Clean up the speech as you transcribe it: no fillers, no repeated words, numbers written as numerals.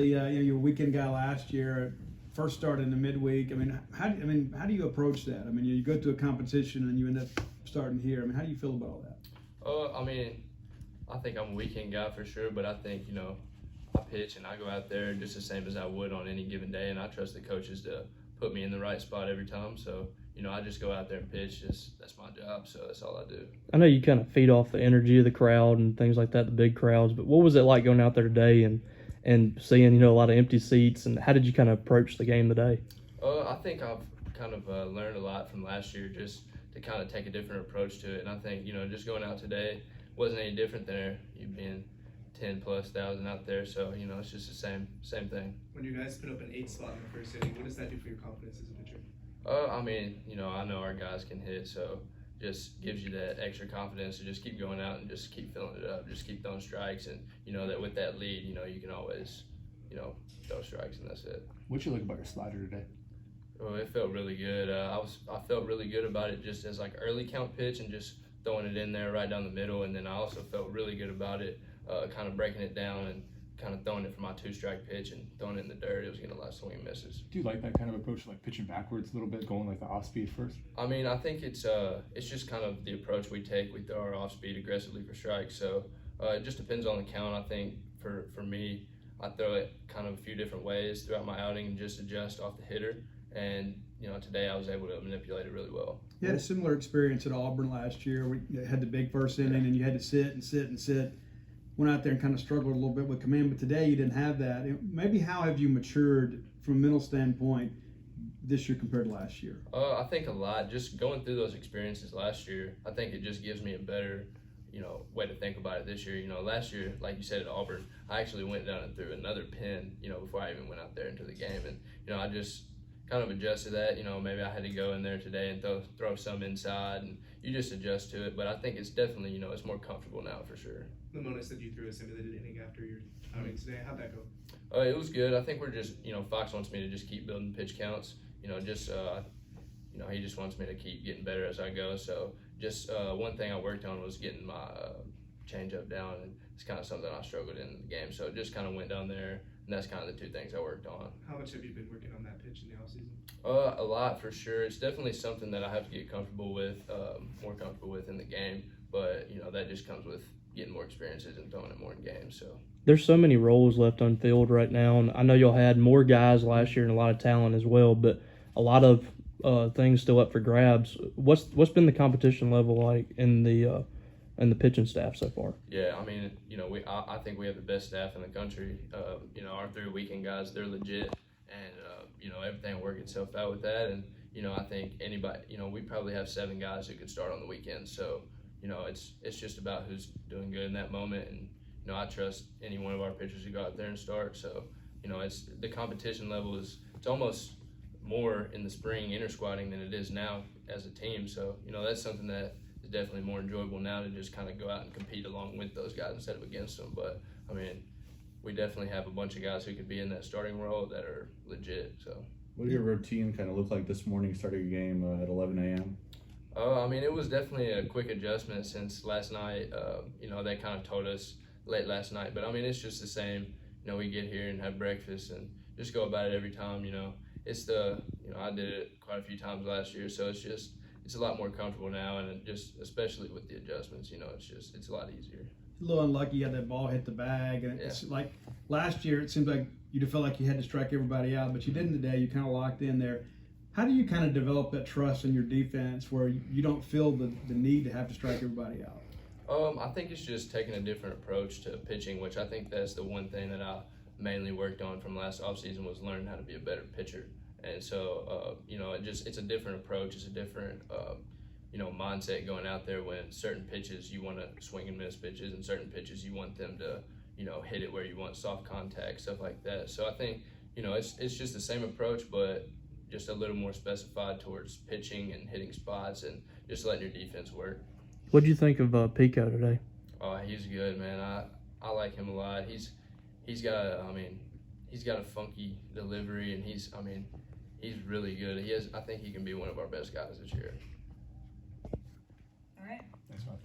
Your weekend guy last year, first started in the midweek. How do you approach that? You go to a competition and you end up starting here. How do you feel about all that? I think I'm a weekend guy for sure, but I think, I pitch and I go out there just the same as I would on any given day, and I trust the coaches to put me in the right spot every time. So, I just go out there and pitch. That's my job, so that's all I do. I know you kind of feed off the energy of the crowd and things like that, the big crowds, but what was it like going out there today and seeing, a lot of empty seats, and how did you kind of approach the game today? I think I've kind of learned a lot from last year just to kind of take a different approach to it, and I think, just going out today wasn't any different than you being 10,000+ out there, so it's just the same thing. When you guys put up an 8 spot in the first inning, what does that do for your confidence as a pitcher? I know our guys can hit, so just gives you that extra confidence to just keep going out and just keep filling it up, just keep throwing strikes, and that with that lead, you can always throw strikes, and that's it. What you like about your slider today? Oh, it felt really good. I felt really good about it just as like early count pitch and just throwing it in there right down the middle, and then I also felt really good about it, kind of breaking it down and kind of throwing it for my 2-strike pitch and throwing it in the dirt. It was getting a lot of swing and misses. Do you like that kind of approach, like pitching backwards a little bit, going like the off speed first? I think it's just kind of the approach we take. We throw our off speed aggressively for strikes, so it just depends on the count. I think for me, I throw it kind of a few different ways throughout my outing and just adjust off the hitter. And today I was able to manipulate it really well. You had a similar experience at Auburn last year. We had the big first inning, and you had to sit and sit and sit. Went out there and kind of struggled a little bit with command, but today you didn't have that. Maybe how have you matured from a mental standpoint this year compared to last year? I think a lot. Just going through those experiences last year, I think it just gives me a better, way to think about it this year. Last year, like you said at Auburn, I actually went down and threw another pin, before I even went out there into the game, and I just kind of adjusted that. Maybe I had to go in there today and throw some inside, and you just adjust to it. But I think it's definitely, it's more comfortable now for sure. The bonus that you threw a simulated inning after your outing today, how'd that go? It was good. I think we're just, Fox wants me to just keep building pitch counts. He just wants me to keep getting better as I go. So just one thing I worked on was getting my changeup down, and it's kind of something I struggled in the game. So it just kind of went down there, and that's kind of the two things I worked on. How much have you been working on that pitch in the offseason? A lot for sure. It's definitely something that I have to get comfortable with, more comfortable with in the game. But that just comes with getting more experiences and throwing it more in games. So there's so many roles left on field right now, and I know y'all had more guys last year and a lot of talent as well, but a lot of things still up for grabs. What's been the competition level like in the pitching staff so far? Yeah, I think we have the best staff in the country. Our 3 weekend guys, they're legit, and everything will work itself out with that. And I think anybody, we probably have 7 guys who could start on the weekend. So it's just about who's doing good in that moment, and I trust any one of our pitchers to go out there and start. So it's the competition level it's almost more in the spring inter-squatting than it is now as a team. So that's something that is definitely more enjoyable now, to just kind of go out and compete along with those guys instead of against them. But we definitely have a bunch of guys who could be in that starting role that are legit. So what did your routine kind of look like this morning, starting your game at 11 a.m.? It was definitely a quick adjustment since last night. They kind of told us late last night, but it's just the same. We get here and have breakfast and just go about it every time. It's I did it quite a few times last year, so it's a lot more comfortable now, and just especially with the adjustments, it's a lot easier. A little unlucky you had that ball hit the bag, and it's like last year it seemed like you felt like you had to strike everybody out, but you didn't today. You kind of locked in there. How do you kind of develop that trust in your defense where you don't feel the need to have to strike everybody out? I think it's just taking a different approach to pitching, which I think that's the one thing that I mainly worked on from last offseason, was learning how to be a better pitcher. And so, it's a different approach. It's a different, mindset going out there, when certain pitches you want to swing and miss pitches, and certain pitches you want them to, hit it where you want soft contact, stuff like that. So I think, it's just the same approach, but just a little more specified towards pitching and hitting spots and just letting your defense work. What did you think of Pico today? Oh, he's good, man. I like him a lot. He's got a funky delivery, and he's really good. I think he can be one of our best guys this year. All right. Thanks, man.